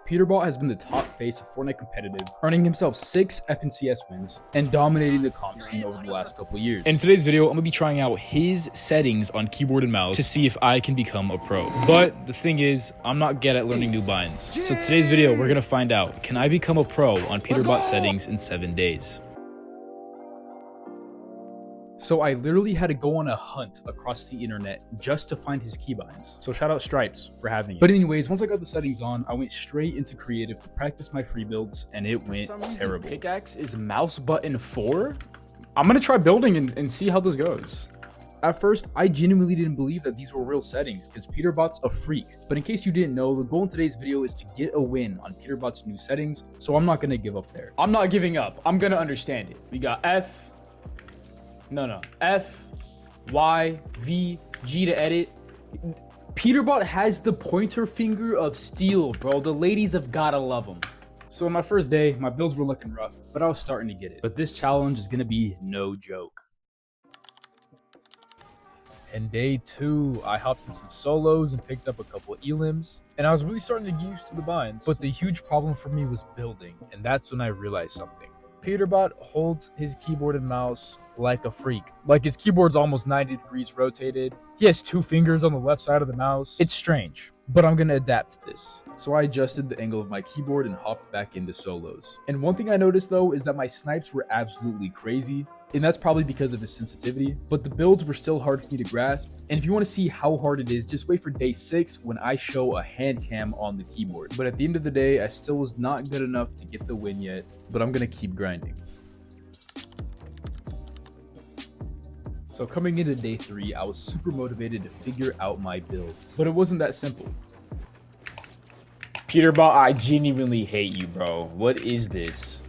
Peterbot has been the top face of Fortnite competitive, earning himself 6 FNCS wins and dominating the comp scene over the last couple years. In today's video, I'm going to be trying out his settings on keyboard and mouse to see if I can become a pro. But the thing is, I'm not good at learning new binds. So today's video, we're going to find out, can I become a pro on Peterbot settings in 7 days? So I literally had to go on a hunt across the internet just to find his keybinds. So shout out Stripes for having it. But anyways, once I got the settings on, I went straight into creative to practice my free builds, and it went terrible. Pickaxe is mouse button 4? I'm gonna try building and see how this goes. At first, I genuinely didn't believe that these were real settings because Peterbot's a freak. But in case you didn't know, the goal in today's video is to get a win on Peterbot's new settings, so I'm not gonna give up there. I'm not giving up. I'm gonna understand it. We got F, Y, V, G to edit. Peterbot has the pointer finger of steel, bro. The ladies have gotta love him. So on my first day, my builds were looking rough, but I was starting to get it. But this challenge is gonna be no joke. And day 2, I hopped in some solos and picked up a couple elims, and I was really starting to get used to the binds. But the huge problem for me was building, and that's when I realized something. Peterbot holds his keyboard and mouse like a freak. Like his keyboard's almost 90 degrees rotated. He has 2 fingers on the left side of the mouse. It's strange, but I'm gonna adapt to this. So I adjusted the angle of my keyboard and hopped back into solos. And one thing I noticed though is that my snipes were absolutely crazy, and that's probably because of his sensitivity, but the builds were still hard for me to grasp. And if you want to see how hard it is, just wait for day 6 when I show a hand cam on the keyboard. But at the end of the day, I still was not good enough to get the win yet, but I'm gonna keep grinding. So coming into day 3, I was super motivated to figure out my builds, but it wasn't that simple. Peterbot, I genuinely hate you, bro. What is this?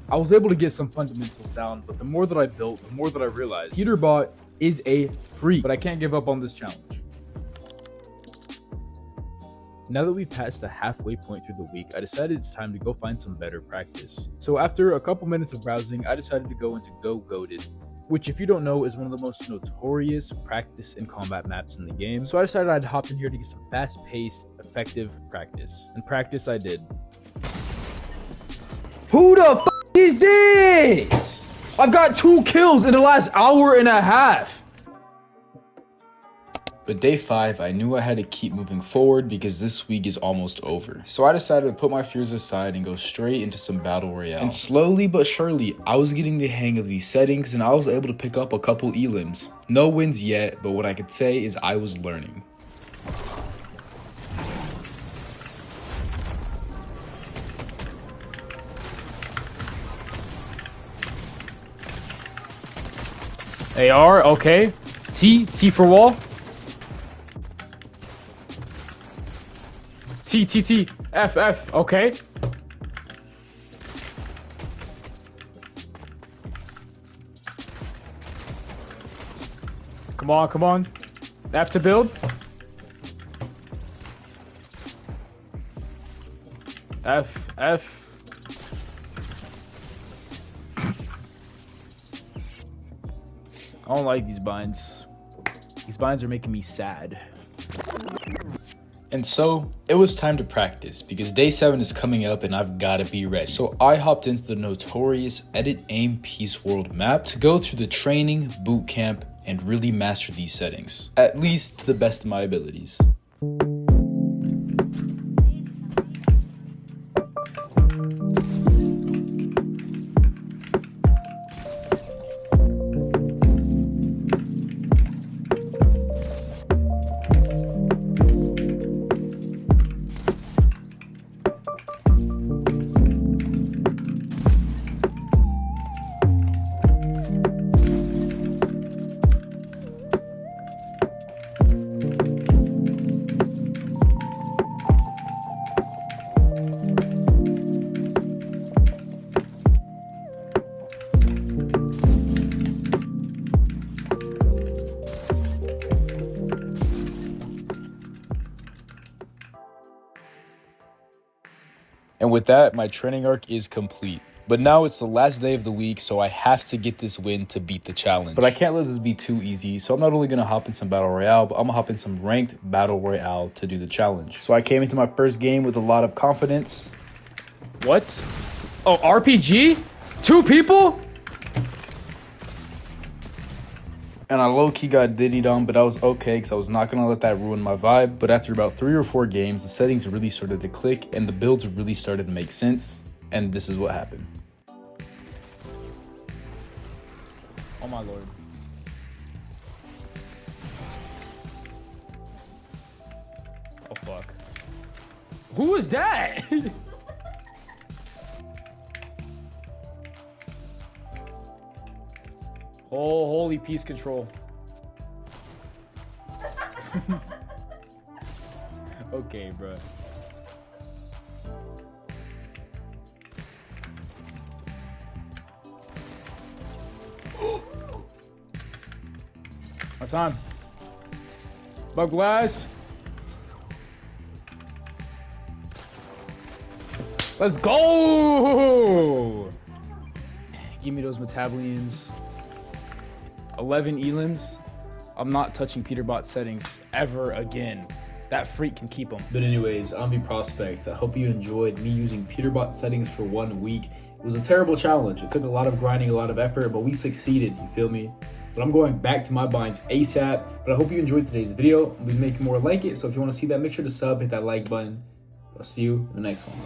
I was able to get some fundamentals down, but the more that I built, the more that I realized Peterbot is a freak, but I can't give up on this challenge. Now that we've passed the halfway point through the week, I decided it's time to go find some better practice. So after a couple minutes of browsing, I decided to go into Go Goated, which if you don't know is one of the most notorious practice and combat maps in the game. So I decided I'd hop in here to get some fast-paced, effective practice. And practice I did. Who the f is this? I've got 2 kills in the last hour and a half. But day 5, I knew I had to keep moving forward because this week is almost over. So I decided to put my fears aside and go straight into some battle royale. And slowly but surely, I was getting the hang of these settings and I was able to pick up a couple elims. No wins yet, but what I could say is I was learning. AR, okay. T for wall. T, F, okay. Come on. F to build. F. I don't like these binds. These binds are making me sad. And so, it was time to practice because day 7 is coming up and I've gotta be ready. So I hopped into the notorious Edit Aim Peace World map to go through the training, boot camp, and really master these settings. At least to the best of my abilities. And with that, my training arc is complete. But now it's the last day of the week, so I have to get this win to beat the challenge. But I can't let this be too easy, so I'm not only gonna hop in some Battle Royale, but I'm gonna hop in some ranked Battle Royale to do the challenge. So I came into my first game with a lot of confidence. What? Oh, RPG? 2 people? And I low-key got diddied on, but I was okay because I was not going to let that ruin my vibe. But after about 3 or 4 games, the settings really started to click and the builds really started to make sense. And this is what happened. Oh my lord. Oh fuck. Who was that? Oh, holy peace control. Okay, bro. My time. Bug blast. Let's go. Give me those metabolians. 11 elims. I'm not touching Peterbot settings ever again. That freak can keep them. But anyways, I'm Vprospect. I hope you enjoyed me using Peterbot settings for 1 week. It was a terrible challenge. It took a lot of grinding, a lot of effort, but we succeeded, you feel me? But I'm going back to my binds ASAP. But I hope you enjoyed today's video. We'll be making more like it, so if you want to see that, make sure to sub, hit that like button. I'll see you in the next one.